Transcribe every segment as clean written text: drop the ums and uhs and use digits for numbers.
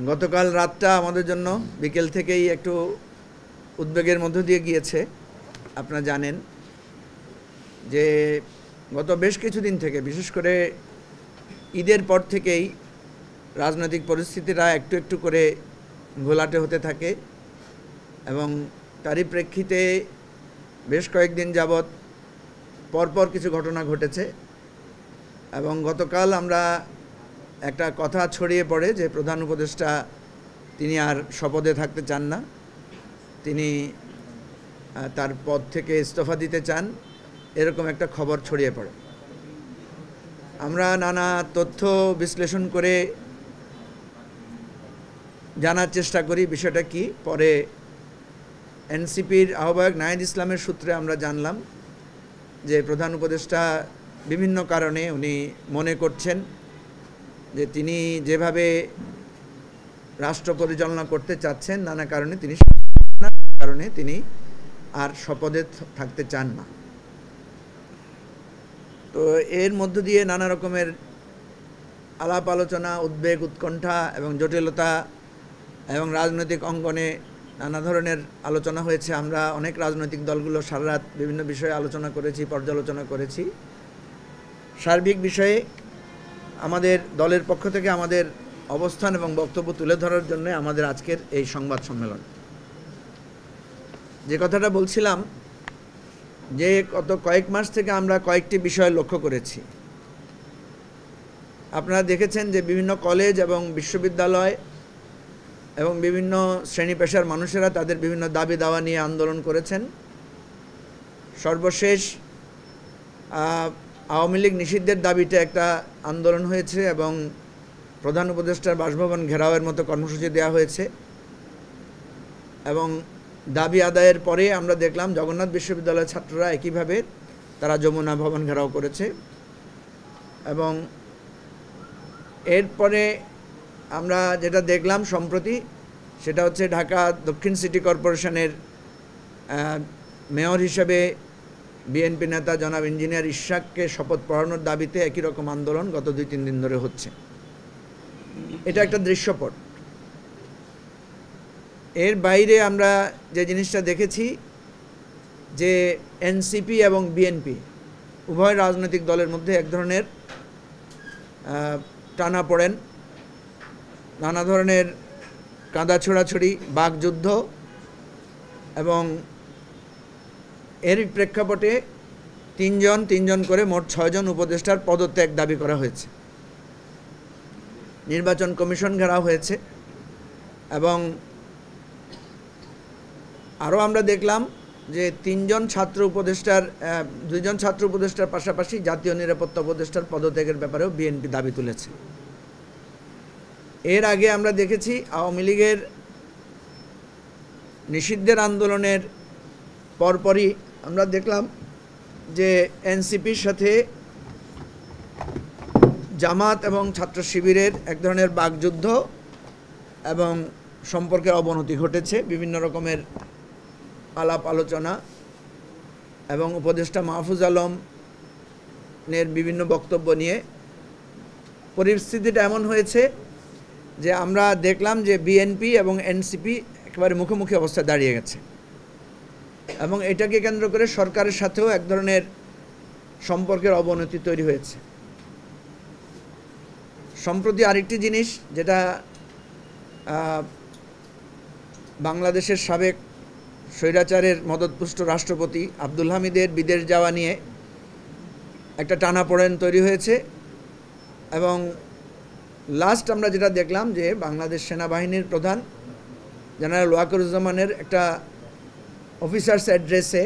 গতকাল রাতটা আমাদের জন্য বিকেল থেকেই একটু উদ্বেগের মধ্য দিয়ে গিয়েছে। আপনারা জানেন যে গত বেশ কিছুদিন থেকে, বিশেষ করে ঈদের পর থেকেই রাজনৈতিক পরিস্থিতিটা একটু একটু করে ঘোলাটে হতে থাকে এবং তারই প্রেক্ষিতে বেশ কয়েকদিন যাবৎ পরপর কিছু ঘটনা ঘটেছে এবং গতকাল আমরা একটা কথা ছড়িয়ে পড়ে যে প্রধান উপদেষ্টা তিনি আর শপথে থাকতে চান না, তিনি তার পদ থেকে ইস্তফা দিতে চান, এরকম একটা খবর ছড়িয়ে পড়ে। আমরা নানা তথ্য বিশ্লেষণ করে জানার চেষ্টা করি বিষয়টা কি। পরে এনসিপির আহ্বায়ক নাহিদ ইসলামের সূত্রে আমরা জানলাম যে প্রধান উপদেষ্টা বিভিন্ন কারণে উনি মনে করছেন যে তিনি যেভাবে রাষ্ট্র পরিচালনা করতে চাচ্ছেন নানা কারণে তিনি আর শপথে থাকতে চান না। তো এর মধ্য দিয়ে নানা রকমের আলাপ আলোচনা, উদ্বেগ, উৎকণ্ঠা এবং জটিলতা এবং রাজনৈতিক অঙ্গনে নানা ধরনের আলোচনা হয়েছে। আমরা অনেক রাজনৈতিক দলগুলো সারা রাত বিভিন্ন বিষয়ে আলোচনা করেছি, পর্যালোচনা করেছি। সার্বিক বিষয়ে আমাদের দলের পক্ষ থেকে আমাদের অবস্থান এবং বক্তব্য তুলে ধরার জন্য আমাদের আজকের এই সংবাদ সম্মেলন। যে কথাটা বলছিলাম যে গত কয়েক মাস থেকে আমরা কয়েকটি বিষয় লক্ষ্য করেছি। আপনারা দেখেছেন যে বিভিন্ন কলেজ এবং বিশ্ববিদ্যালয় এবং বিভিন্ন শ্রেণী পেশার মানুষেরা তাদের বিভিন্ন দাবি দাওয়া নিয়ে আন্দোলন করেছেন। সর্বশেষ আওয়ামী লীগ নিষিদ্ধের দাবিতে একটা আন্দোলন হয়েছে এবং প্রধান উপদেষ্টার বাসভবন ঘেরাওয়ের মতো কর্মসূচি দেওয়া হয়েছে এবং দাবি আদায়ের পরে আমরা দেখলাম জগন্নাথ বিশ্ববিদ্যালয়ের ছাত্ররা একইভাবে তারা যমুনা ভবন ঘেরাও করেছে এবং এরপরে আমরা যেটা দেখলাম সম্প্রতি সেটা হচ্ছে ঢাকা দক্ষিণ সিটি কর্পোরেশনের মেয়র হিসেবে বিএনপি নেতা জনাব ইঞ্জিনিয়ার ইশাককে শপথ পড়ানোর দাবিতে একই রকম আন্দোলন গত 2-3 দিন ধরে হচ্ছে। এটা একটা দৃশ্যপট। এর বাইরে আমরা যে জিনিসটা দেখেছি যে এনসিপি এবং বিএনপি উভয় রাজনৈতিক দলের মধ্যে এক ধরনের টানাপোড়েন, নানা ধরনের কাঁদা ছোড়াছড়ি, বাকযুদ্ধ এবং এর প্রেক্ষাপটে তিনজন করে মোট 6 জন উপদেষ্টার পদত্যাগ দাবি করা হয়েছে। নির্বাচন কমিশন ঘেরাও হয়েছে এবং আরও আমরা দেখলাম যে 2 জন ছাত্র উপদেষ্টার পাশাপাশি জাতীয় নিরাপত্তা উপদেষ্টার পদত্যাগের ব্যাপারেও বিএনপি দাবি তুলেছে। এর আগে আমরা দেখেছি আওয়ামী লীগের নিষিদ্ধের আন্দোলনের পরপরই আমরা দেখলাম যে এনসিপির সাথে জামাত এবং ছাত্র শিবিরের এক ধরনের বাকযুদ্ধ এবং সম্পর্কের অবনতি ঘটেছে। বিভিন্ন রকমের আলাপ আলোচনা এবং উপদেষ্টা মাহফুজ আলমের বিভিন্ন বক্তব্য নিয়ে পরিস্থিতিটা এমন হয়েছে যে আমরা দেখলাম যে বিএনপি এবং এনসিপি একেবারে মুখোমুখি অবস্থায় দাঁড়িয়ে গেছে এবং এটাকে কেন্দ্র করে সরকারের সাথেও এক ধরনের সম্পর্কের অবনতি তৈরি হয়েছে। সম্প্রতি আরেকটি জিনিস যেটা বাংলাদেশের সাবেক স্বৈরাচারের মদতপুষ্ট রাষ্ট্রপতি আব্দুল হামিদের বিদেশ যাওয়া নিয়ে একটা টানাপোড়েন তৈরি হয়েছে এবং লাস্ট আমরা যেটা দেখলাম যে বাংলাদেশ সেনাবাহিনীর প্রধান জেনারেল ওয়াকারুজ্জামানের একটা অফিসার্স অ্যাড্রেসে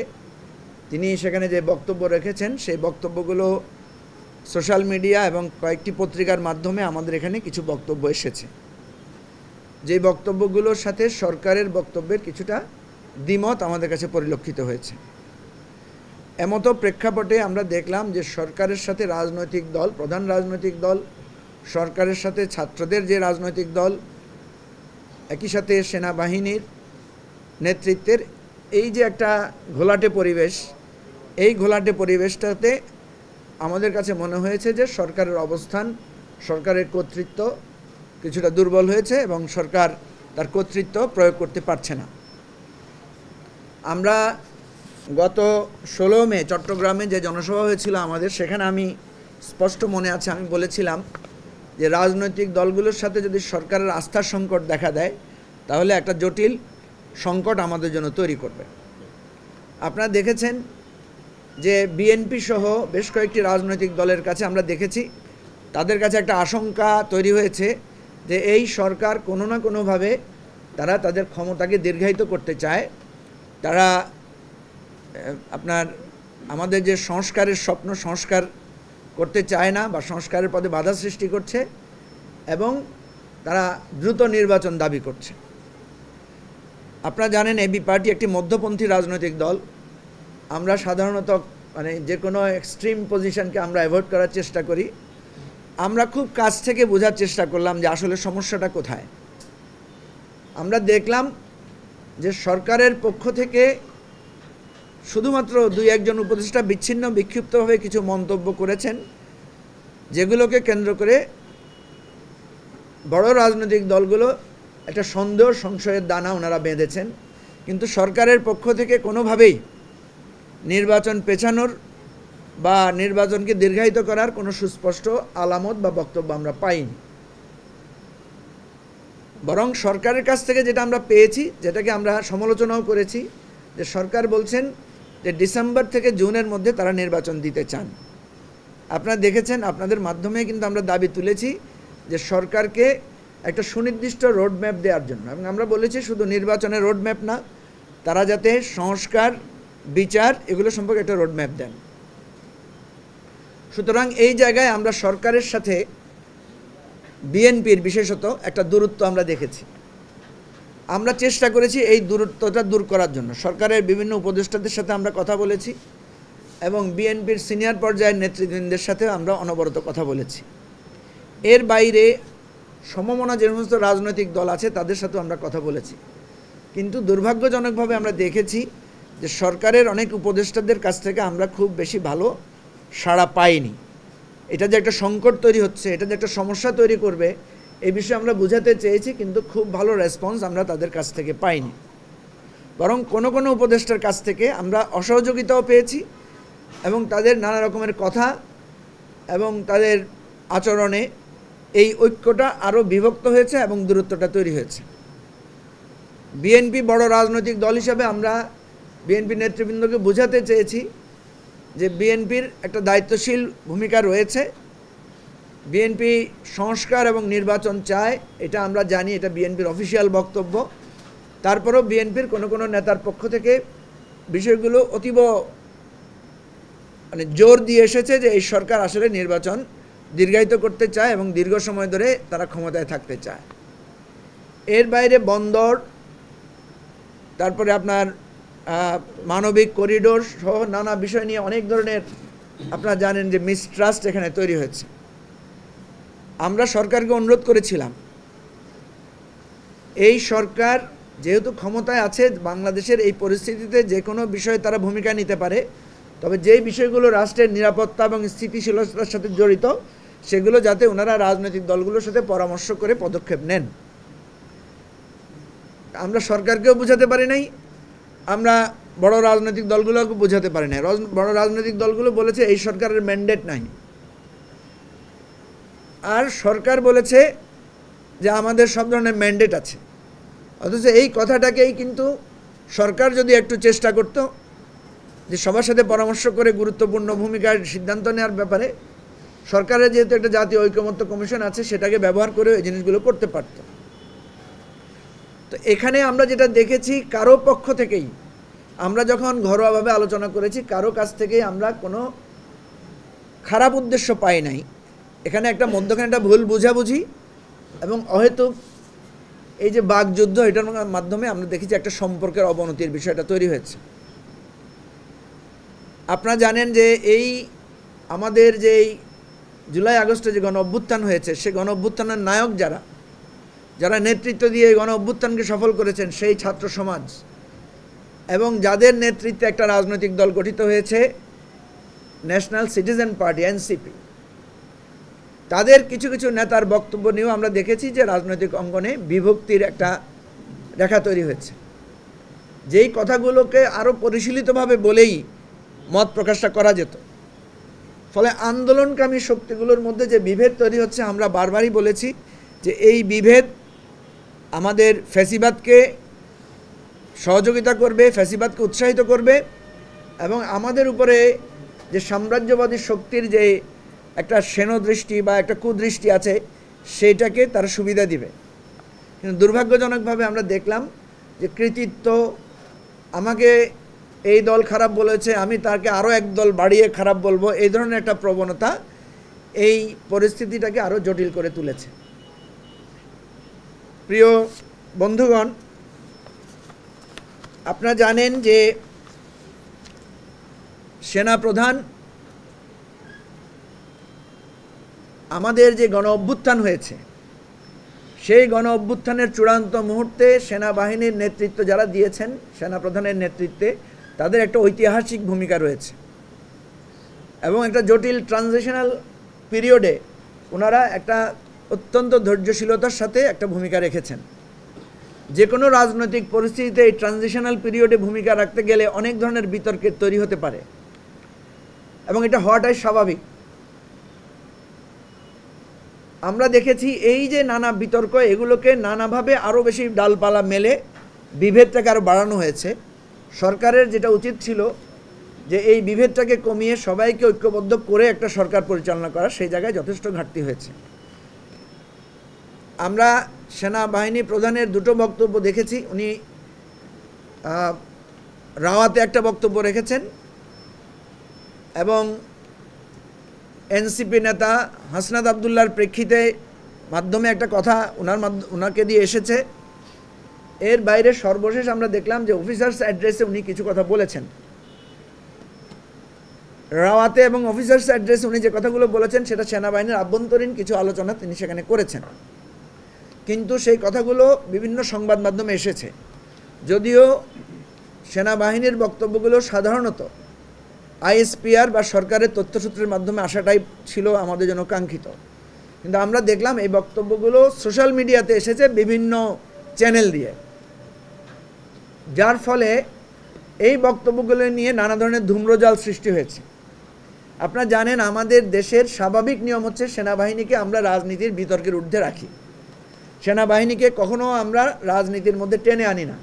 তিনি সেখানে যে বক্তব্য রেখেছেন সেই বক্তব্যগুলো সোশ্যাল মিডিয়া এবং কয়েকটি পত্রিকার মাধ্যমে আমাদের এখানে কিছু বক্তব্য এসেছে। যে বক্তব্যগুলোর সাথে সরকারের বক্তব্যের কিছুটা দ্বিমত আমাদের কাছে পরিলক্ষিত হয়েছে। এমতো প্রেক্ষাপটে আমরা দেখলাম যে সরকারের সাথে রাজনৈতিক দল, প্রধান রাজনৈতিক দল, সরকারের সাথে ছাত্রদের যে রাজনৈতিক দল, একই সাথে সেনাবাহিনীর নেতৃত্বের এই যে একটা ঘোলাটে পরিবেশ, এই ঘোলাটে পরিবেশটাতে আমাদের কাছে মনে হয়েছে যে সরকারের অবস্থান, সরকারের কর্তৃত্ব কিছুটা দুর্বল হয়েছে এবং সরকার তার কর্তৃত্ব প্রয়োগ করতে পারছে না। আমরা গত 16 মে চট্টগ্রামে যে জনসভা হয়েছিল আমাদের, সেখানে আমি স্পষ্ট মনে আছে আমি বলেছিলাম যে রাজনৈতিক দলগুলোর সাথে যদি সরকারের আস্থার সংকট দেখা দেয় তাহলে একটা জটিল সংকট আমাদের জন্য তৈরি করবে। আপনারা দেখেছেন যে বিএনপি সহ বেশ কয়েকটি রাজনৈতিক দলের কাছে আমরা দেখেছি তাদের কাছে একটা আশঙ্কা তৈরি হয়েছে যে এই সরকার কোনো না কোনোভাবে তারা তাদের ক্ষমতাকে দীর্ঘায়িত করতে চায়। তারা আমাদের যে সংস্কারের স্বপ্ন সংস্কার করতে চায় না বা সংস্কারের পদে বাধা সৃষ্টি করছে এবং তারা দ্রুত নির্বাচন দাবি করছে। আপনারা জানেন এবি পার্টি একটি মধ্যপন্থী রাজনৈতিক দল। আমরা সাধারণত যে কোনো এক্সট্রিম পজিশনকে আমরা অ্যাভয়েড করার চেষ্টা করি। আমরা খুব কাছ থেকে বোঝার চেষ্টা করলাম যে আসলে সমস্যাটা কোথায়। আমরা দেখলাম যে সরকারের পক্ষ থেকে শুধুমাত্র 2-1 জন উপদেষ্টা বিচ্ছিন্ন বিক্ষিপ্তভাবে কিছু মন্তব্য করেছেন, যেগুলোকে কেন্দ্র করে বড় রাজনৈতিক দলগুলো একটা সন্দেহ সংশয়ের দানা ওনারা বেঁধেছেন। কিন্তু সরকারের পক্ষ থেকে কোনোভাবেই নির্বাচন পেছানোর বা নির্বাচনকে দীর্ঘায়িত করার কোনো সুস্পষ্ট আলামত বা বক্তব্য আমরা পাইনি। বরং সরকারের কাছ থেকে যেটা আমরা পেয়েছি, যেটাকে আমরা সমালোচনাও করেছি, যে সরকার বলছেন যে ডিসেম্বর থেকে জুনের মধ্যে তারা নির্বাচন দিতে চান। আপনারা দেখেছেন, আপনাদের মাধ্যমে কিন্তু আমরা দাবি তুলেছি যে সরকারকে একটা সুনির্দিষ্ট রোডম্যাপ দেওয়ার জন্য, এবং আমরা বলেছি শুধু নির্বাচনের রোডম্যাপ না, তারা যাতে সংস্কার বিচার এগুলো সম্পর্কে একটা রোডম্যাপ দেন। সুতরাং এই জায়গায় আমরা সরকারের সাথে বিএনপির বিশেষত একটা দূরত্ব আমরা দেখেছি। আমরা চেষ্টা করেছি এই দূরত্বটা দূর করার জন্য। সরকারের বিভিন্ন উপদেষ্টাদের সাথে আমরা কথা বলেছি এবং বিএনপির সিনিয়র পর্যায়ের নেতৃবৃন্দের সাথে আমরা অনবরত কথা বলেছি। এর বাইরে সমমনা যে সমস্ত রাজনৈতিক দল আছে তাদের সাথেও আমরা কথা বলেছি। কিন্তু দুর্ভাগ্যজনকভাবে আমরা দেখেছি যে সরকারের অনেক উপদেষ্টাদের কাছ থেকে আমরা খুব বেশি ভালো সাড়া পাইনি। এটা যে একটা সংকট তৈরি হচ্ছে, এটা যে একটা সমস্যা তৈরি করবে, এই বিষয়ে আমরা বোঝাতে চেয়েছি, কিন্তু খুব ভালো রেসপন্স আমরা তাদের কাছ থেকে পাইনি। বরং কোনো কোনো উপদেষ্টার কাছ থেকে আমরা অসহযোগিতাও পেয়েছি এবং তাদের নানা রকমের কথা এবং তাদের আচরণে এই ঐক্যটা আরও বিভক্ত হয়েছে এবং দূরত্বটা তৈরি হয়েছে। বিএনপি বড় রাজনৈতিক দল হিসাবে আমরা বিএনপি নেতৃবৃন্দকে বোঝাতে চেয়েছি যে বিএনপির একটা দায়িত্বশীল ভূমিকা রয়েছে। বিএনপি সংস্কার এবং নির্বাচন চায়, এটা আমরা জানি, এটা বিএনপির অফিসিয়াল বক্তব্য। তারপরেও বিএনপির কোনো কোনো নেতার পক্ষ থেকে বিষয়গুলো অতীব জোর দিয়ে এসেছে যে এই সরকার আসলে নির্বাচন দীর্ঘায়িত করতে চায় এবং দীর্ঘ সময় ধরে তারা ক্ষমতায় থাকতে চায়। এর বাইরে বন্দর, তারপরে আপনার মানবিক করিডোর সহ নানা বিষয় নিয়ে অনেক ধরনের আপনারা জানেন যে মিসট্রাস্ট এখানে তৈরি হয়েছে। আমরা সরকারকে অনুরোধ করেছিলাম, এই সরকার যেহেতু ক্ষমতায় আছে, বাংলাদেশের এই পরিস্থিতিতে যে কোনো বিষয়ে তারা ভূমিকা নিতে পারে, তবে যেই বিষয়গুলো রাষ্ট্রের নিরাপত্তা এবং স্থিতিশীলতার সাথে জড়িত সেগুলো যাতে ওনারা রাজনৈতিক দলগুলোর সাথে পরামর্শ করে পদক্ষেপ নেন। আমরা সরকারকেও বোঝাতে পারি নাই, আমরা বড় রাজনৈতিক দলগুলোকে বোঝাতে পারি নাই। বড় রাজনৈতিক দলগুলো বলেছে এই সরকারের ম্যান্ডেট নাই, আর সরকার বলেছে যে আমাদের সব ধরনের ম্যান্ডেট আছে। অথচ এই কথাটাকেই কিন্তু সরকার যদি একটু চেষ্টা করত যে সবার সাথে পরামর্শ করে গুরুত্বপূর্ণ ভূমিকার সিদ্ধান্ত নেওয়ার ব্যাপারে, সরকারের যেহেতু একটা জাতীয় ঐকমত্য কমিশন আছে সেটাকে ব্যবহার করে এই জিনিসগুলো করতে পারত। তো এখানে আমরা যেটা দেখেছি, কারো পক্ষ থেকেই আমরা যখন ঘরোয়াভাবে আলোচনা করেছি, কারো কাছ থেকেই আমরা কোনো খারাপ উদ্দেশ্য পাই নাই। এখানে একটা মধ্যখানে একটা ভুল বুঝাবুঝি এবং অহেতুক এই যে বাকযুদ্ধ, এটার মাধ্যমে আমরা দেখেছি একটা সম্পর্কের অবনতির বিষয়টা তৈরি হয়েছে। আপনারা জানেন যে এই আমাদের যে জুলাই আগস্টে যে গণ অভ্যুত্থান হয়েছে, সে গণ অভ্যুত্থানের নায়ক যারা নেতৃত্ব দিয়ে গণ অভ্যুত্থানকে সফল করেছেন, সেই ছাত্র সমাজ এবং যাদের নেতৃত্বে একটা রাজনৈতিক দল গঠিত হয়েছে ন্যাশনাল সিটিজেন পার্টি, এনসিপি, তাদের কিছু কিছু নেতার বক্তব্য নিয়েও আমরা দেখেছি যে রাজনৈতিক অঙ্গনে বিভক্তির একটা রেখা তৈরি হয়েছে, যেই কথাগুলোকে আরও পরিশীলিতভাবে বলেই মত প্রকাশটা করা যেত। ফলে আন্দোলনকামী শক্তিগুলোর মধ্যে যে বিভেদ তৈরি হচ্ছে, আমরা বারবারই বলেছি যে এই বিভেদ আমাদের ফ্যাসিবাদকে সহযোগিতা করবে, ফ্যাসিবাদকে উৎসাহিত করবে এবং আমাদের উপরে যে সাম্রাজ্যবাদী শক্তির যে একটা সেনদৃষ্টি বা একটা কুদৃষ্টি আছে সেইটাকে তারা সুবিধা দিবে। কিন্তু দুর্ভাগ্যজনকভাবে আমরা দেখলাম যে কৃতিত্ব, আমাকে এই দল খারাপ বলেছে, আমি তাকে আরও এক দল বাড়িয়ে খারাপ বলবো, এই ধরনের একটা প্রবণতা এই পরিস্থিতিটাকে আরও জটিল করে তুলেছে। প্রিয় বন্ধুগণ, আপনারা জানেন যে সেনাপ্রধান আমাদের যে গণ অভ্যুত্থান হয়েছে সেই গণ অভ্যুত্থানের চূড়ান্ত মুহূর্তে সেনাবাহিনীর নেতৃত্ব যারা দিয়েছেন, সেনাপ্রধানের নেতৃত্বে, তাদের একটা ঐতিহাসিক ভূমিকা রয়েছে এবং একটা জটিল ট্রানজিশনাল পিরিয়ডে ওনারা একটা অত্যন্ত ধৈর্যশীলতার সাথে একটা ভূমিকা রেখেছেন। যে কোনো রাজনৈতিক পরিস্থিতিতে এই ট্রানজিশনাল পিরিয়ডে ভূমিকা রাখতে গেলে অনেক ধরনের বিতর্কের তৈরি হতে পারে এবং এটা হওয়াটাই স্বাভাবিক। আমরা দেখেছি এই যে নানা বিতর্ক, এগুলোকে নানাভাবে আরও বেশি ডালপালা মেলে বিভেদটাকে আরও বাড়ানো হয়েছে। সরকারের যেটা উচিত ছিল যে এই বিভেদটাকে কমিয়ে সবাইকে ঐক্যবদ্ধ করে একটা সরকার পরিচালনা করা, সেই জায়গায় যথেষ্ট ঘাটতি হয়েছে। আমরা সেনাবাহিনী প্রধানের দুটো বক্তব্য দেখেছি। উনি রাওয়াতে একটা বক্তব্য রেখেছেন এবং এনসিপি নেতা হাসনাত আবদুল্লাহর প্রেক্ষিতে মাধ্যমে একটা কথা ওনাকে দিয়ে এসেছে। এর বাইরে সর্বশেষ আমরা দেখলাম যে অফিসার্স অ্যাড্রেসে উনি কিছু কথা বলেছেন। রাওয়াতে এবং অফিসার্স অ্যাড্রেসে উনি যে কথাগুলো বলেছেন সেটা সেনাবাহিনীর আভ্যন্তরীণ কিছু আলোচনা তিনি সেখানে করেছেন, কিন্তু সেই কথাগুলো বিভিন্ন সংবাদ মাধ্যমে এসেছে। যদিও সেনাবাহিনীর বক্তব্যগুলো সাধারণত আইএসপিআর বা সরকারের তথ্যসূত্রের মাধ্যমে আসাটাই ছিল আমাদের জন্য কাঙ্ক্ষিত, কিন্তু আমরা দেখলাম এই বক্তব্যগুলো সোশ্যাল মিডিয়াতে এসেছে বিভিন্ন চ্যানেল দিয়ে, যার ফলে এই বক্তব্যগুলো নিয়ে নানা ধরনের ধূম্রজাল সৃষ্টি হয়েছে। আপনারা জানেন আমাদের দেশের স্বাভাবিক নিয়ম হচ্ছে সেনাবাহিনীকে আমরা রাজনীতির বিতর্কের ঊর্ধ্বে রাখি। সেনাবাহিনীকে কখনো আমরা রাজনীতির মধ্যে টেনে আনি না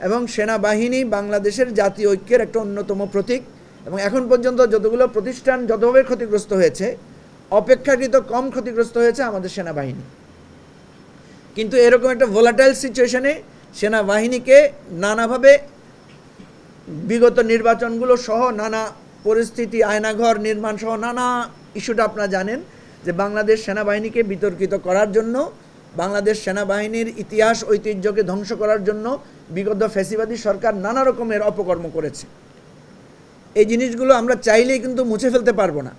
এবং সেনাবাহিনী বাংলাদেশের জাতীয় ঐক্যের একটা অন্যতম প্রতীক এবং এখন পর্যন্ত যতগুলো প্রতিষ্ঠান যতভাবে ক্ষতিগ্রস্ত হয়েছে, অপেক্ষাকৃত কম ক্ষতিগ্রস্ত হয়েছে আমাদের সেনাবাহিনী। কিন্তু এরকম একটা ভোলাটাইল সিচুয়েশনে সেনাবাহিনীকে নানাভাবে বিগত নির্বাচনগুলো সহ নানা পরিস্থিতি, আয়নাঘর নির্মাণ সহ নানা ইস্যুটা আপনারা জানেন যে বাংলাদেশ সেনাবাহিনীকে বিতর্কিত করার জন্য, বাংলাদেশ সেনাবাহিনীর ইতিহাস ঐতিহ্যকে ধ্বংস করার জন্য বিগত ফ্যাসিবাদী সরকার নানা রকমের অপকর্ম করেছে। এই জিনিসগুলো আমরা চাইলেই কিন্তু মুছে ফেলতে পারবো না।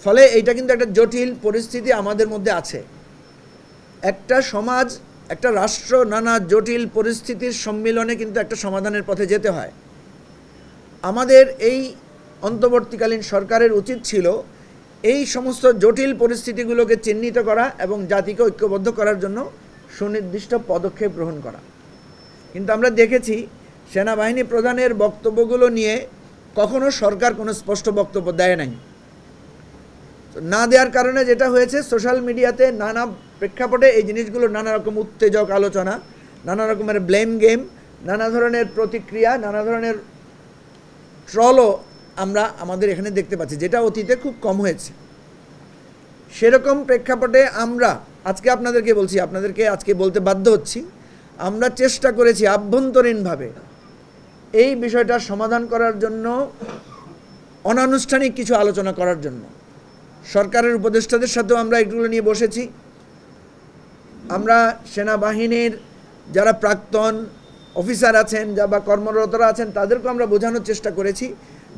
ফলে এইটা কিন্তু একটা জটিল পরিস্থিতি আমাদের মধ্যে আছে। একটা সমাজ, একটা রাষ্ট্র নানা জটিল পরিস্থিতির সম্মিলনে কিন্তু একটা সমাধানের পথে যেতে হয়। আমাদের এই অন্তর্বর্তীকালীন সরকারের উচিত ছিল এই সমস্ত জটিল পরিস্থিতিগুলোকে চিহ্নিত করা এবং জাতিকে ঐক্যবদ্ধ করার জন্য সুনির্দিষ্ট পদক্ষেপ গ্রহণ করা। কিন্তু আমরা দেখেছি সেনাবাহিনী প্রধানের বক্তব্যগুলো নিয়ে কখনো সরকার কোনো স্পষ্ট বক্তব্য দেয় নাই। না দেওয়ার কারণে যেটা হয়েছে, সোশ্যাল মিডিয়াতে নানা প্রেক্ষাপটে এই জিনিসগুলো নানা রকম উত্তেজক আলোচনা, নানা রকমের ব্লেম গেম, নানা ধরনের প্রতিক্রিয়া, নানা ধরনের ট্রলও আমরা আমাদের এখানে দেখতে পাচ্ছি, যেটা অতীতে খুব কম হয়েছে। সেরকম প্রেক্ষাপটে আমরা আজকে আপনাদেরকে বলছি, আপনাদেরকে আজকে বলতে বাধ্য হচ্ছি, আমরা চেষ্টা করেছি আভ্যন্তরীণভাবে এই বিষয়টার সমাধান করার জন্য, অনানুষ্ঠানিক কিছু আলোচনা করার জন্য। সরকারের উপদেষ্টাদের সাথেও আমরা এগুলো নিয়ে বসেছি। আমরা সেনাবাহিনীর যারা প্রাক্তন অফিসার আছেন বা কর্মরতরা আছেন তাদেরকেও আমরা বোঝানোর চেষ্টা করেছি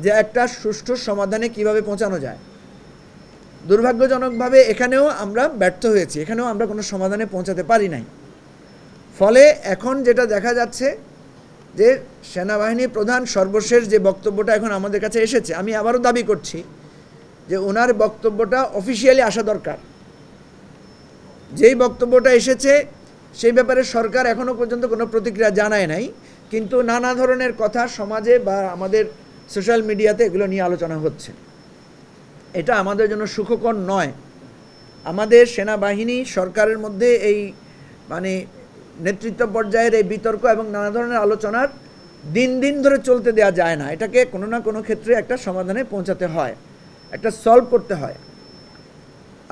যে একটা সুষ্ঠু সমাধানে কিভাবে পৌঁছানো যায়। দুর্ভাগ্যজনকভাবে এখানেও আমরা ব্যর্থ হয়েছি, এখানেও আমরা কোনো সমাধানে পৌঁছাতে পারি নাই। ফলে এখন যেটা দেখা যাচ্ছে যে সেনাবাহিনী প্রধান সর্বশেষ যে বক্তব্যটা এখন আমাদের কাছে এসেছে, আমি আবারও দাবি করছি যে ওনার বক্তব্যটা অফিসিয়ালি আসা দরকার। যেই বক্তব্যটা এসেছে সেই ব্যাপারে সরকার এখনও পর্যন্ত কোনো প্রতিক্রিয়া জানায় নাই, কিন্তু নানা ধরনের কথা সমাজে বা আমাদের সোশ্যাল মিডিয়াতে এগুলো নিয়ে আলোচনা হচ্ছে। এটা আমাদের জন্য সুখকর নয়। আমাদের সেনাবাহিনী সরকারের মধ্যে এই মানে নেতৃত্ব পর্যায়ের এই বিতর্ক এবং নানা ধরনের আলোচনার দিন দিন ধরে চলতে দেওয়া যায় না। এটাকে কোনো না কোনো ক্ষেত্রে একটা সমাধানে পৌঁছাতে হয়, একটা সলভ করতে হয়।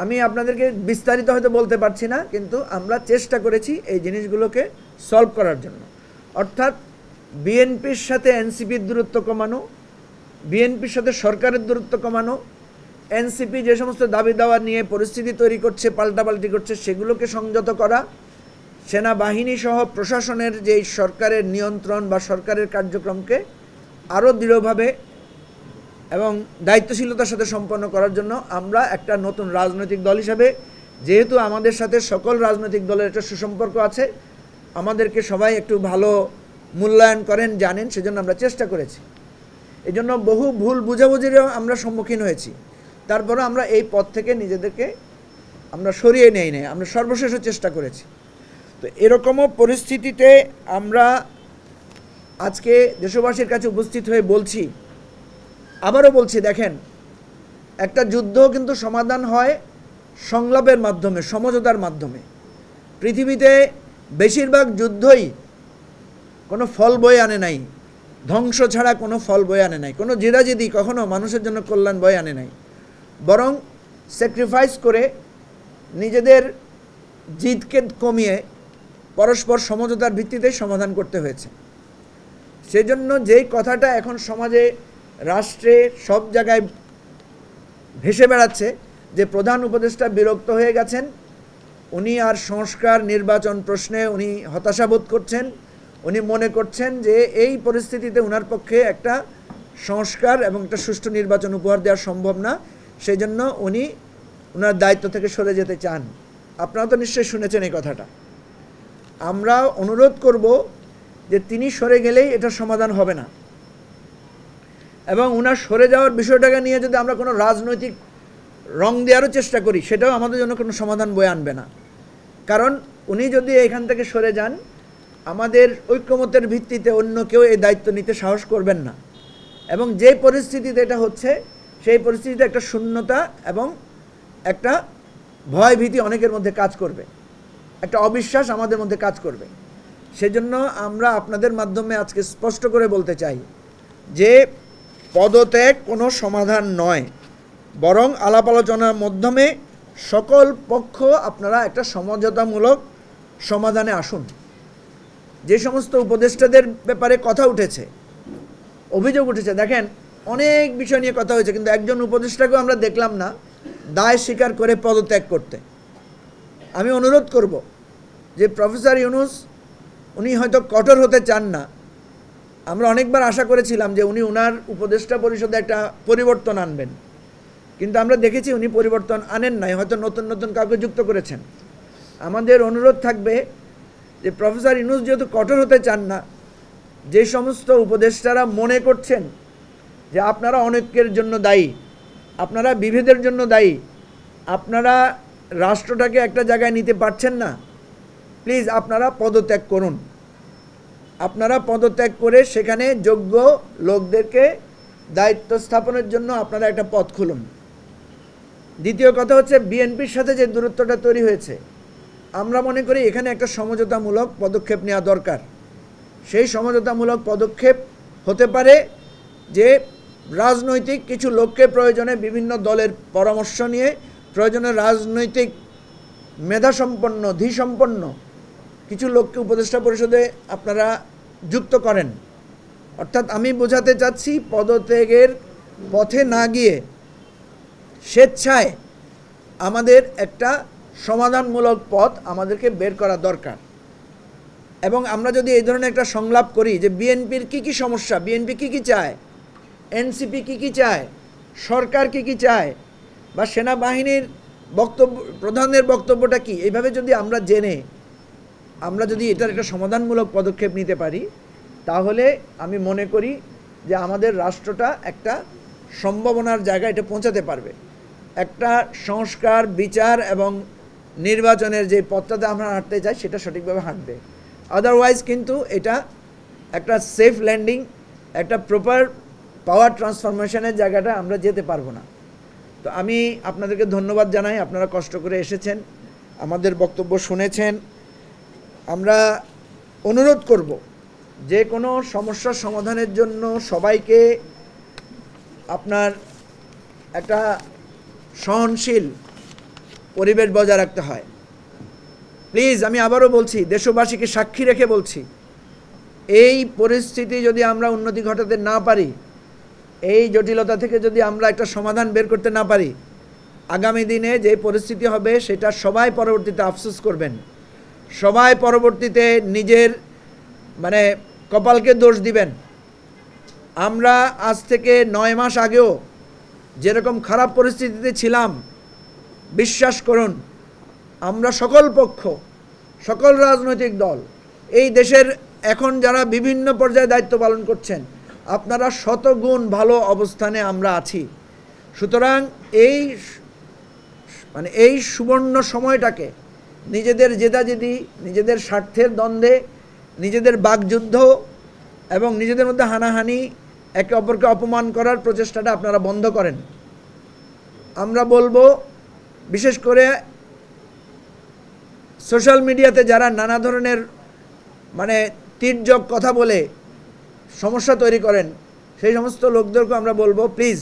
আমি আপনাদেরকে বিস্তারিত হয়তো বলতে পারছি না, কিন্তু আমরা চেষ্টা করেছি এই জিনিসগুলোকে সলভ করার জন্য। অর্থাৎ বিএনপির সাথে এনসিপির দূরত্ব কমানো, বিএনপির সাথে সরকারের দূরত্ব কমানো, এনসিপি যে সমস্ত দাবি দাওয়া নিয়ে পরিস্থিতি তৈরি করছে, পাল্টাপাল্টি করছে, সেগুলোকে সংযত করা, সেনাবাহিনী সহ প্রশাসনের যেই সরকারের নিয়ন্ত্রণ বা সরকারের কার্যক্রমকে আরও দৃঢ়ভাবে এবং দায়িত্বশীলতার সাথে সম্পন্ন করার জন্য আমরা একটা নতুন রাজনৈতিক দল হিসাবে, যেহেতু আমাদের সাথে সকল রাজনৈতিক দলের একটা সুসম্পর্ক আছে, আমাদেরকে সবাই একটু ভালো মূল্যায়ন করেন, জানেন, সেজন্য আমরা চেষ্টা করেছি। এই জন্য বহু ভুল বুঝাবুঝিরও আমরা সম্মুখীন হয়েছি। তারপরে আমরা এই পথ থেকে নিজেদেরকে আমরা সরিয়ে নেই নাই, আমরা সর্বশেষও চেষ্টা করেছি। তো এরকমও পরিস্থিতিতে আমরা আজকে দেশবাসীর কাছে উপস্থিত হয়ে বলছি, আবারও বলছি, দেখেন, একটা যুদ্ধ কিন্তু সমাধান হয় সংলাপের মাধ্যমে, সমঝোতার মাধ্যমে। পৃথিবীতে বেশিরভাগ যুদ্ধই কোনো ফল বয়ে আনে নাই, ধ্বংস ছাড়া কোনো ফল বয়ে আনে নাই, কোনো জেদাজেদি কখনো মানুষের জন্য কল্যাণ বয়ে আনে নাই, বরং স্যাক্রিফাইস করে নিজেদের জিদকে কমিয়ে পরস্পর সমঝোতার ভিত্তিতে সমাধান করতে হয়েছে। সেজন্য যেই কথাটা এখন সমাজে, রাষ্ট্রে, সব জায়গায় ভেসে বেড়াচ্ছে যে প্রধান উপদেষ্টা বিরক্ত হয়ে গেছেন, উনি আর সংস্কার নির্বাচন প্রশ্নে উনি হতাশা বোধ করছেন, উনি মনে করছেন যে এই পরিস্থিতিতে ওনার পক্ষে একটা সংস্কার এবং একটা সুষ্ঠু নির্বাচন উপহার দেওয়া সম্ভব না, সেই জন্য উনি ওনার দায়িত্ব থেকে সরে যেতে চান। আপনারা তো নিশ্চয়ই শুনেছেন এই কথাটা। আমরা অনুরোধ করব যে তিনি সরে গেলেই এটা সমাধান হবে না, এবং ওনার সরে যাওয়ার বিষয়টাকে নিয়ে যদি আমরা কোনো রাজনৈতিক রং দেওয়ারও চেষ্টা করি, সেটাও আমাদের জন্য কোনো সমাধান বয়ে আনবে না। কারণ উনি যদি এখান থেকে সরে যান, আমাদের ঐক্যমতের ভিত্তিতে অন্য কেউ এই দায়িত্ব নিতে সাহস করবেন না, এবং যে পরিস্থিতিতে এটা হচ্ছে সেই পরিস্থিতিতে একটা শূন্যতা এবং একটা ভয় ভীতি অনেকের মধ্যে কাজ করবে, একটা অবিশ্বাস আমাদের মধ্যে কাজ করবে। সেজন্য আমরা আপনাদের মাধ্যমে আজকে স্পষ্ট করে বলতে চাই যে পদত্যাগ কোনো সমাধান নয়, বরং আলাপ আলোচনার মাধ্যমে সকল পক্ষ আপনারা একটা সমঝোতামূলক সমাধানে আসুন। যে সমস্ত উপদেষ্টাদের ব্যাপারে কথা উঠেছে, অভিযোগ উঠেছে, দেখেন, অনেক বিষয় নিয়ে কথা হয়েছে, কিন্তু একজন উপদেষ্টাকেও আমরা দেখলাম না দায় স্বীকার করে পদত্যাগ করতে। আমি অনুরোধ করব যে প্রফেসর ইউনূস, উনি হয়তো কঠোর হতে চান না, আমরা অনেকবার আশা করেছিলাম যে উনি ওনার উপদেষ্টা পরিষদে একটা পরিবর্তন আনবেন, কিন্তু আমরা দেখেছি উনি পরিবর্তন আনেন নাই, হয়তো নতুন নতুন কাউকে যুক্ত করেছেন। আমাদের অনুরোধ থাকবে যে প্রফেসর ইউনূস যেহেতু কঠোর হতে চান না, যে সমস্ত উপদেষ্টারা মনে করছেন যে আপনারা অনৈক্যের জন্য দায়ী, আপনারা বিভেদের জন্য দায়ী, আপনারা রাষ্ট্রটাকে একটা জায়গায় নিতে পারছেন না, প্লিজ আপনারা পদত্যাগ করুন। আপনারা পদত্যাগ করে সেখানে যোগ্য লোকদেরকে দায়িত্ব স্থাপনের জন্য আপনারা একটা পথ খুলুন। দ্বিতীয় কথা হচ্ছে, বিএনপির সাথে যে দূরত্বটা তৈরি হয়েছে, আমরা মনে করি এখানে একটা সমঝোতামূলক পদক্ষেপ নেওয়া দরকার। সেই সমঝোতামূলক পদক্ষেপ হতে পারে যে রাজনৈতিক কিছু লোককে প্রয়োজনে বিভিন্ন দলের পরামর্শ নিয়ে প্রয়োজনে রাজনৈতিক মেধাসম্পন্ন, ধীসম্পন্ন কিছু লোককে উপদেষ্টা পরিষদে আপনারা যুক্ত করেন। অর্থাৎ আমি বোঝাতে চাচ্ছি, পদত্যাগের পথে না গিয়ে স্বেচ্ছায় আমাদের একটা সমাধানমূলক পথ আমাদেরকে বের করা দরকার। এবং আমরা যদি এই ধরনের একটা সংলাপ করি যে বিএনপির কী কী সমস্যা, বিএনপি কী কী চায়, এনসিপি কী কী চায়, সরকার কী কী চায়, বা সেনাবাহিনীর বক্তব্য, প্রধানের বক্তব্যটা কী, এইভাবে যদি আমরা জেনে আমরা যদি এটার একটা সমাধানমূলক পদক্ষেপ নিতে পারি, তাহলে আমি মনে করি যে আমাদের রাষ্ট্রটা একটা সম্ভাবনার জায়গায় এটা পৌঁছাতে পারবে। একটা সংস্কার, বিচার এবং নির্বাচনের যে পথটাতে আমরা হাঁটতে চাই সেটা সঠিকভাবে হাঁটবে। আদারওয়াইজ কিন্তু এটা একটা সেফ ল্যান্ডিং, একটা প্রপার পাওয়ার ট্রান্সফরমেশনের জায়গাটা আমরা যেতে পারবো না। তো আমি আপনাদেরকে ধন্যবাদ জানাই, আপনারা কষ্ট করে এসেছেন, আমাদের বক্তব্য শুনেছেন। আমরা অনুরোধ করব যে কোনো সমস্যার সমাধানের জন্য সবাইকে আপনার একটা সহনশীল পরিবেশ বজায় রাখতে হয়। প্লিজ, আমি আবারও বলছি, দেশবাসীকে সাক্ষী রেখে বলছি, এই পরিস্থিতি যদি আমরা উন্নতি ঘটাতে না পারি, এই জটিলতা থেকে যদি আমরা একটা সমাধান বের করতে না পারি, আগামী দিনে যে পরিস্থিতি হবে সেটা সবাই পরবর্তীতে আফসোস করবেন। সবাই পরবর্তীতে নিজের কপালকে দোষ দিবেন। আমরা আজ থেকে 9 মাস আগেও যেরকম খারাপ পরিস্থিতিতে ছিলাম, বিশ্বাস করুন, আমরা সকল পক্ষ, সকল রাজনৈতিক দল, এই দেশের এখন যারা বিভিন্ন পর্যায়ে দায়িত্ব পালন করছেন, আপনারা শতগুণ ভালো অবস্থানে আমরা আছি। সুতরাং এই সুবর্ণ সময়টাকে নিজেদের জেদাজেদি, নিজেদের স্বার্থের দ্বন্দ্বে, নিজেদের বাকযুদ্ধ এবং নিজেদের মধ্যে হানাহানি, একে অপরকে অপমান করার প্রচেষ্টাটা আপনারা বন্ধ করেন। আমরা বলবো, বিশেষ করে সোশ্যাল মিডিয়াতে যারা নানা ধরনের তির্যক কথা বলে সমস্যা তৈরি করেন, সেই সমস্ত লোকদেরকে আমরা বলবো, প্লিজ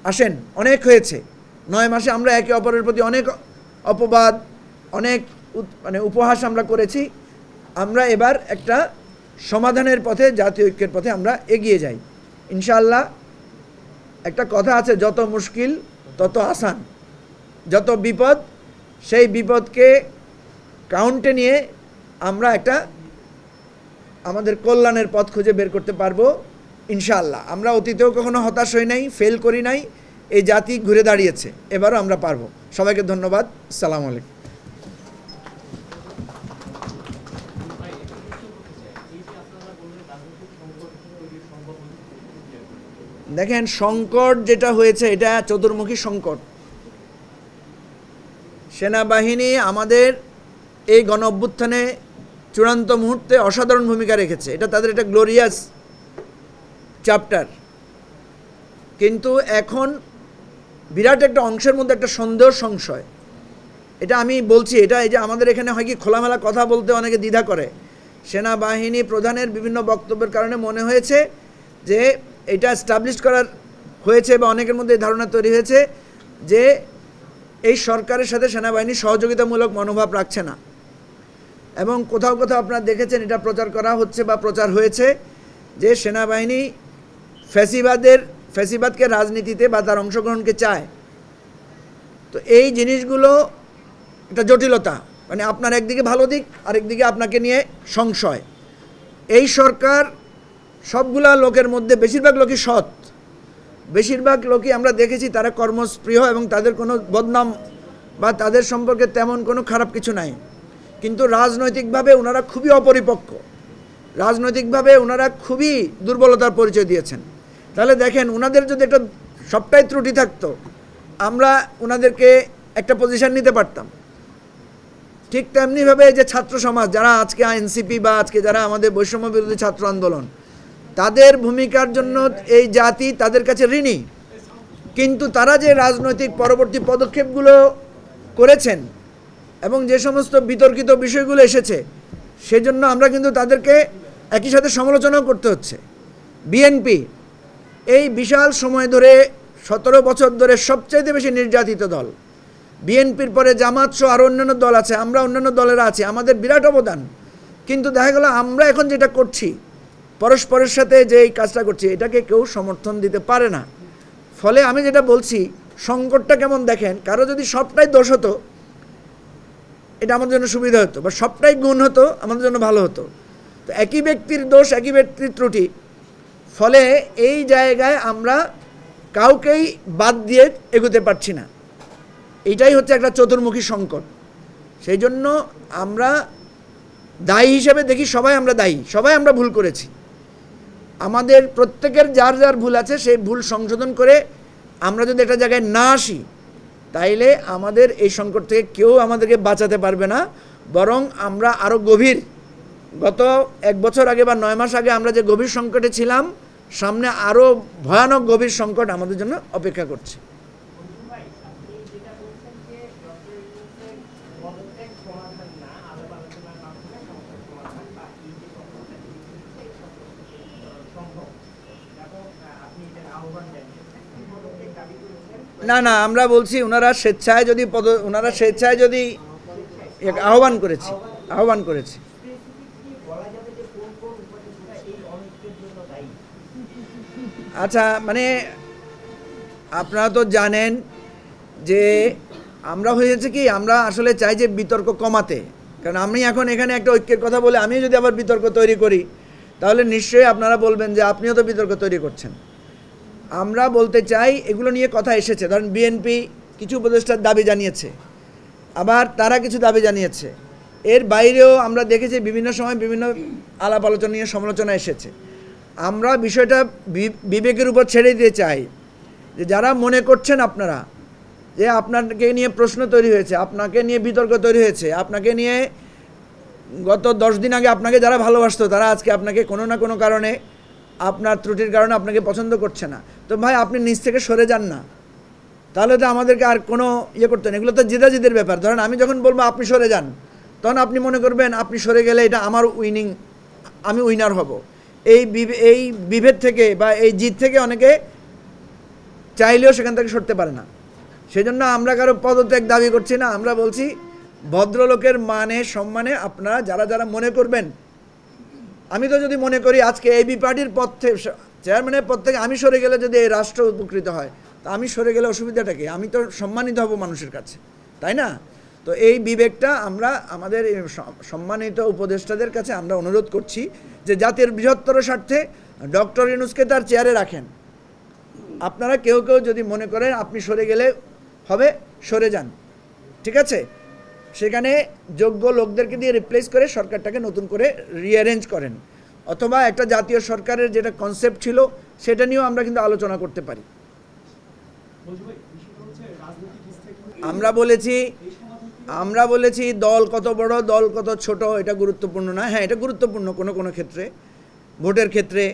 আসেন, অনেক হয়েছে। 9 মাসে আমরা একে অপরের প্রতি অনেক অপবাদ, অনেক উপহাস আমরা করেছি। আমরা এবার একটা সমাধানের পথে, জাতীয় ঐক্যের পথে আমরা এগিয়ে যাই ইনশাআল্লাহ। একটা কথা আছে, যত মুশকিল তত আসান, যত বিপদ সেই বিপদকে কাউন্টে নিয়ে আমরা একটা আমাদের কল্যাণের পথ খুঁজে বের করতে পারবো ইনশাআল্লাহ। আমরা অতীতেও কখনো হতাশ হই নাই, ফেল করি নাই, এই জাতি ঘুরে দাঁড়িয়েছে, এবারও আমরা পারবো। সবাইকে ধন্যবাদ। আসসালামু আলাইকুম। দেখেন, সংকট যেটা হয়েছে এটা চতুর্মুখী সংকট। সেনাবাহিনী আমাদের এই গণ অভ্যুত্থানে চূড়ান্ত মুহূর্তে অসাধারণ ভূমিকা রেখেছে, এটা তাদের একটা গ্লোরিয়াস চ্যাপ্টার। কিন্তু এখন বিরাট একটা অংশের মধ্যে একটা সন্দেহ, সংশয়, এটা আমি বলছি, এটা এই যে আমাদের এখানে হয় কি, খোলামেলা কথা বলতে অনেকে দ্বিধা করে। সেনাবাহিনী প্রধানের বিভিন্ন বক্তব্যের কারণে মনে হয়েছে যে এটা এস্টাবলিশ করার হয়েছে বা অনেকের মধ্যে এই ধারণা তৈরি হয়েছে যে এই সরকারের সাথে সেনাবাহিনী সহযোগিতামূলক মনোভাব রাখছে না। এবং কোথাও কোথাও আপনারা দেখেছেন, এটা প্রচার করা হচ্ছে বা প্রচার হয়েছে যে সেনাবাহিনী ফ্যাসিবাদকে রাজনীতিতে বা তার অংশগ্রহণকে চায়। তো এই জিনিসগুলো একটা জটিলতা, আপনার একদিকে ভালো দিক, আরেকদিকে আপনাকে নিয়ে সংশয়। এই সরকার সবগুলা লোকের মধ্যে বেশিরভাগ লোকই সৎ, বেশিরভাগ লোকই আমরা দেখেছি তারা কর্মস্পৃহ এবং তাদের কোনো বদনাম বা তাদের সম্পর্কে তেমন কোনো খারাপ কিছু নাই। কিন্তু রাজনৈতিকভাবে ওনারা খুবই অপরিপক্ক, রাজনৈতিকভাবে ওনারা খুবই দুর্বলতার পরিচয় দিয়েছেন। তাহলে দেখেন, ওনাদের যদি একটা সবটাই ত্রুটি থাকতো, আমরা ওনাদেরকে একটা পজিশন নিতে পারতাম। ঠিক তেমনিভাবে যে ছাত্র সমাজ, যারা আজকে এনসিপি বা আজকে যারা আমাদের বৈষম্য বিরোধী ছাত্র আন্দোলন, তাদের ভূমিকার জন্য এই জাতি তাদের কাছে ঋণী। কিন্তু তারা যে রাজনৈতিক পরবর্তী পদক্ষেপগুলো করেছেন এবং যে সমস্ত বিতর্কিত বিষয়গুলো এসেছে, সেজন্য আমরা কিন্তু তাদেরকে একই সাথে সমালোচনাও করতে হচ্ছে। বিএনপি এই বিশাল সময় ধরে, 17 বছর ধরে সবচাইতে বেশি নির্যাতিত দল। বিএনপির পরে জামাত সহ আরও অন্যান্য দল আছে, আমরা অন্যান্য দলেরা আছি, আমাদের বিরাট অবদান। কিন্তু দেখা গেল আমরা এখন যেটা করছি, পরস্পরের সাথে যে এই কাজটা করছি, এটাকে কেউ সমর্থন দিতে পারে না। ফলে আমি যেটা বলছি, সংকটটা কেমন দেখেন, কারো যদি সবটাই দোষ হতো এটা আমাদের জন্য সুবিধা হতো, বা সবটাই গুণ হতো আমাদের জন্য ভালো হতো। তো একই ব্যক্তির দোষ, একই ব্যক্তির ত্রুটি, ফলে এই জায়গায় আমরা কাউকেই বাদ দিয়ে এগোতে পারছি না। এইটাই হচ্ছে একটা চতুর্মুখী সংকট। সেই জন্য আমরা দায়ী হিসেবে দেখি, সবাই আমরা দায়ী, সবাই আমরা ভুল করেছি। আমাদের প্রত্যেকের যার যার ভুল আছে সেই ভুল সংশোধন করে আমরা যদি একটা জায়গায় না আসি, তাইলে আমাদের এই সংকট থেকে কেউ আমাদেরকে বাঁচাতে পারবে না, বরং আমরা আরও গভীর, গত 1 বছর আগে বা 9 মাস আগে আমরা যে গভীর সংকটে ছিলাম, সামনে আরও ভয়ানক গভীর সংকট আমাদের জন্য অপেক্ষা করছে। না না, আমরা বলছি ওনারা স্বেচ্ছায় যদি আহ্বান করেছি। আচ্ছা, মানে আপনারা তো জানেন যে আমরা হয়েছে কি, আমরা আসলে চাই যে বিতর্ক কমাতে, কারণ আমি এখন এখানে একটা ঐক্যের কথা বলে আমি যদি আবার বিতর্ক তৈরি করি, তাহলে নিশ্চয়ই আপনারা বলবেন যে আপনিও তো বিতর্ক তৈরি করছেন। আমরা বলতে চাই, এগুলো নিয়ে কথা এসেছে, ধরেন বিএনপি কিছু উপদেষ্টার দাবি জানিয়েছে, আবার তারা কিছু দাবি জানিয়েছে, এর বাইরেও আমরা দেখেছি বিভিন্ন সময় বিভিন্ন আলাপ আলোচনা নিয়ে সমালোচনা এসেছে। আমরা বিষয়টা বিবেকের উপর ছেড়ে দিতে চাই, যে যারা মনে করছেন আপনারা যে আপনাকে নিয়ে প্রশ্ন তৈরি হয়েছে, আপনাকে নিয়ে বিতর্ক তৈরি হয়েছে, আপনাকে নিয়ে গত 10 দিন আগে আপনাকে যারা ভালোবাসতো তারা আজকে আপনাকে কোনো না কোনো কারণে, আপনার ত্রুটির কারণে আপনাকে পছন্দ করছে না, তো ভাই আপনি নিজ থেকে সরে যান না, তাহলে তো আমাদেরকে আর কোনো করতে না। এগুলো তো জেদাজিদের ব্যাপার। ধরেন আমি যখন বলবো আপনি সরে যান, তখন আপনি মনে করবেন আপনি সরে গেলে এটা আমার উইনিং, আমি উইনার হব। এই বিভেদ থেকে বা এই জিত থেকে অনেকে চাইলেও সেখান থেকে সরতে পারে না। সেজন্য আমরা কারো পদত্যাগ দাবি করছি না, আমরা বলছি ভদ্রলোকের মানে সম্মানে আপনারা যারা যারা মনে করবেন, আমি তো যদি মনে করি আজকে এবি পার্টির পদ থেকে, চেয়ারম্যানের পদ থেকে আমি সরে গেলে যদি এই রাষ্ট্র উপকৃত হয়, তা আমি সরে গেলে অসুবিধাটা কি? আমি তো সম্মানিত হব মানুষের কাছে, তাই না? তো এই বিবেকটা আমরা আমাদের সম্মানিত উপদেষ্টাদের কাছে আমরা অনুরোধ করছি যে জাতির বৃহত্তর স্বার্থে ডক্টর ইউনূসকে তার চেয়ারে রাখেন। আপনারা কেউ কেউ যদি মনে করেন আপনি সরে গেলে হবে, সরে যান, ঠিক আছে? সেখানে যোগ্য লোকদেরকে দিয়ে রিপ্লেস করে সরকারটাকে নতুন করে রিঅ্যারেঞ্জ করেন, অথবা একটা জাতীয় সরকারের যেটা কনসেপ্ট ছিল সেটা নিয়েও আমরা কিন্তু আলোচনা করতে পারি। আমরা বলেছি দল কত বড়, দল কত ছোট এটা গুরুত্বপূর্ণ না। হ্যাঁ, এটা গুরুত্বপূর্ণ কোনো কোনো ক্ষেত্রে, ভোটের ক্ষেত্রে,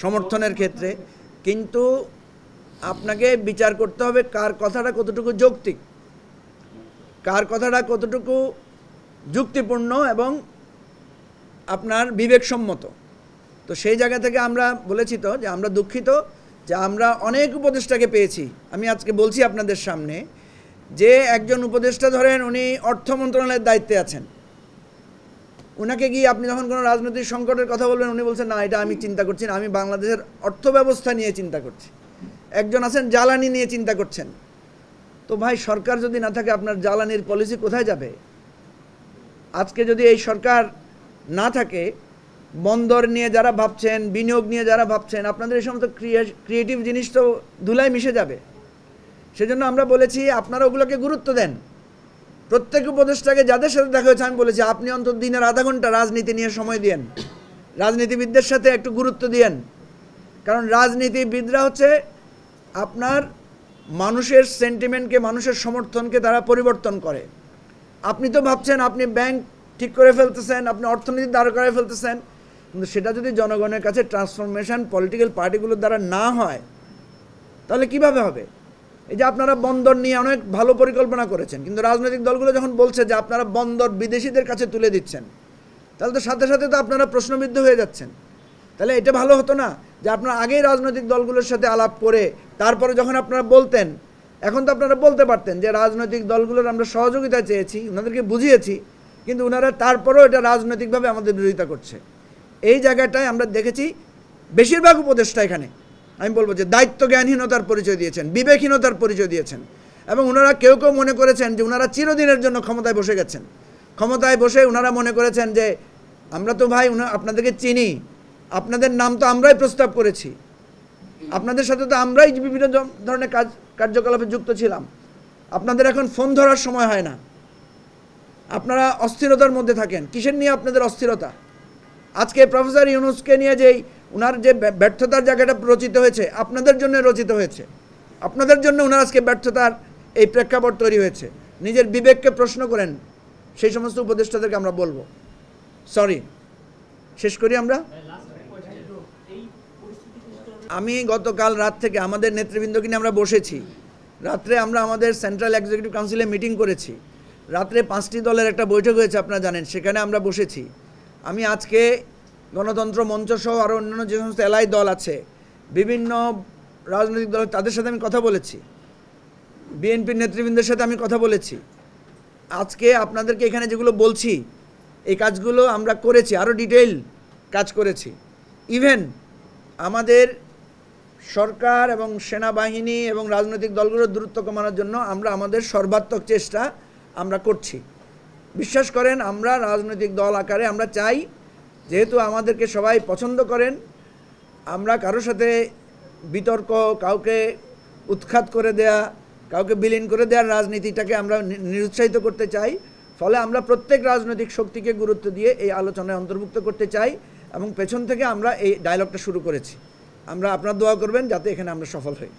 সমর্থনের ক্ষেত্রে, কিন্তু আপনাকে বিচার করতে হবে কার কথাটা কতটুকু যৌক্তিক, কার কথাটা কতটুকু যুক্তিপূর্ণ এবং আপনার বিবেকসম্মত। তো সেই জায়গা থেকে আমরা বলেছি তো যে আমরা দুঃখিত যে আমরা অনেক উপদেষ্টাকে পেয়েছি। আমি আজকে বলছি আপনাদের সামনে যে একজন উপদেষ্টা ধরেন উনি অর্থ মন্ত্রণালয়ের দায়িত্বে আছেন, ওনাকে গিয়ে আপনি যখন কোনো রাজনৈতিক সংকটের কথা বলবেন উনি বলছেন না এটা আমি চিন্তা করছি না, আমি বাংলাদেশের অর্থ ব্যবস্থা নিয়ে চিন্তা করছি। একজন আছেন জ্বালানি নিয়ে চিন্তা করছেন। তো ভাই সরকার যদি না থাকে আপনার জ্বালানির পলিসি কোথায় যাবে? আজকে যদি এই সরকার না থাকে, বন্দর নিয়ে যারা ভাবছেন, বিনিয়োগ নিয়ে যারা ভাবছেন, আপনাদের এই সমস্ত ক্রিয়েটিভ জিনিস তো ধুলায় মিশে যাবে। সেজন্য আমরা বলেছি আপনারা ওগুলোকে গুরুত্ব দেন। প্রত্যেক উপদেষ্টাকে যাদের সাথে দেখা হয়েছে আমি বলেছি আপনি অন্তত দিনের আধা ঘন্টা রাজনীতি নিয়ে সময় দিয়েন, রাজনীতিবিদদের সাথে একটু গুরুত্ব দিয়েন। কারণ রাজনীতিবিদরা হচ্ছে আপনার মানুষের সেন্টিমেন্টকে, মানুষের সমর্থনকে তারা পরিবর্তন করে। আপনি তো ভাবছেন আপনি ব্যাংক ঠিক করে ফেলতেছেন, আপনি অর্থনীতি দাঁড় করে ফেলতেছেন, কিন্তু সেটা যদি জনগণের কাছে ট্রান্সফরমেশন পলিটিক্যাল পার্টিগুলোর দ্বারা না হয় তাহলে কিভাবে হবে? এই যে আপনারা বন্দর নিয়ে অনেক ভালো পরিকল্পনা করেছেন, কিন্তু রাজনৈতিক দলগুলো যখন বলছে যে আপনারা বন্দর বিদেশিদের কাছে তুলে দিচ্ছেন, তাহলে তো সাথে সাথে তো আপনারা প্রশ্নবিদ্ধ হয়ে যাচ্ছেন। তাহলে এটা ভালো হতো না যে আপনারা আগেই রাজনৈতিক দলগুলোর সাথে আলাপ করে তারপরে যখন আপনারা বলতেন, এখন তো আপনারা বলতে পারতেন যে রাজনৈতিক দলগুলোর আমরা সহযোগিতা চেয়েছি, ওনাদেরকে বুঝিয়েছি, কিন্তু ওনারা তারপরেও এটা রাজনৈতিকভাবে আমাদের বিরোধিতা করছে। এই জায়গাটায় আমরা দেখেছি বেশিরভাগ উপদেষ্টা এখানে আমি বলবো যে দায়িত্ব জ্ঞানহীনতার পরিচয় দিয়েছেন, বিবেকহীনতার পরিচয় দিয়েছেন, এবং ওনারা কেউ কেউ মনে করেছেন যে ওনারা চিরদিনের জন্য ক্ষমতায় বসে গেছেন। ক্ষমতায় বসে ওনারা মনে করেছেন যে আমরা তো ভাই আপনাদেরকে চিনি, আপনাদের নাম তো আমরাই প্রস্তাব করেছি, আপনাদের সাথে তো আমরাই বিভিন্ন ধরনের কার্যকলাপে যুক্ত ছিলাম, আপনাদের এখন ফোন ধরার সময় হয় না, আপনারা অস্থিরতার মধ্যে থাকেন। কিসের নিয়ে আপনাদের অস্থিরতা? আজকে প্রফেসর ইউনূসকে নিয়ে যেই ওনার যে ব্যর্থতার জায়গাটা রচিত হয়েছে আপনাদের জন্য রচিত হয়েছে, আপনাদের জন্য ওনার আজকে ব্যর্থতার এই প্রেক্ষাপট তৈরি হয়েছে। নিজের বিবেককে প্রশ্ন করেন, সেই সমস্ত উপদেষ্টাদেরকে আমরা বলবো। সরি, শেষ করি আমরা। আমি গতকাল রাত থেকে আমাদের নেতৃবৃন্দকে নিয়ে আমরা বসেছি। রাত্রে আমরা আমাদের সেন্ট্রাল এক্সিকিউটিভ কাউন্সিলে মিটিং করেছি। রাত্রে 5টি দলের একটা বৈঠক হয়েছে, আপনারা জানেন, সেখানে আমরা বসেছি। আমি আজকে গণতন্ত্র মঞ্চ সহ আরও অন্যান্য যে সমস্ত এলাই দল আছে, বিভিন্ন রাজনৈতিক দল, তাদের সাথে আমি কথা বলেছি। বিএনপির নেতৃবৃন্দের সাথে আমি কথা বলেছি। আজকে আপনাদেরকে এখানে যেগুলো বলছি, এই কাজগুলো আমরা করেছি, আরও ডিটেইল কাজ করেছি। ইভেন আমাদের সরকার এবং সেনাবাহিনী এবং রাজনৈতিক দলগুলোর দূরত্ব কমানোর জন্য আমরা আমাদের সর্বাত্মক চেষ্টা আমরা করছি। বিশ্বাস করেন, আমরা রাজনৈতিক দল আকারে আমরা চাই, যেহেতু আমাদেরকে সবাই পছন্দ করেন, আমরা কারোর সাথে বিতর্ক, কাউকে উৎখাত করে দেয়া, কাউকে বিলীন করে দেওয়ার রাজনীতিটাকে আমরা নিরুৎসাহিত করতে চাই। ফলে আমরা প্রত্যেক রাজনৈতিক শক্তিকে গুরুত্ব দিয়ে এই আলোচনায় অন্তর্ভুক্ত করতে চাই এবং পেছন থেকে আমরা এই ডায়লগটা শুরু করেছি। আপনারা দোয়া করবেন যাতে এখানে আমরা সফল হই।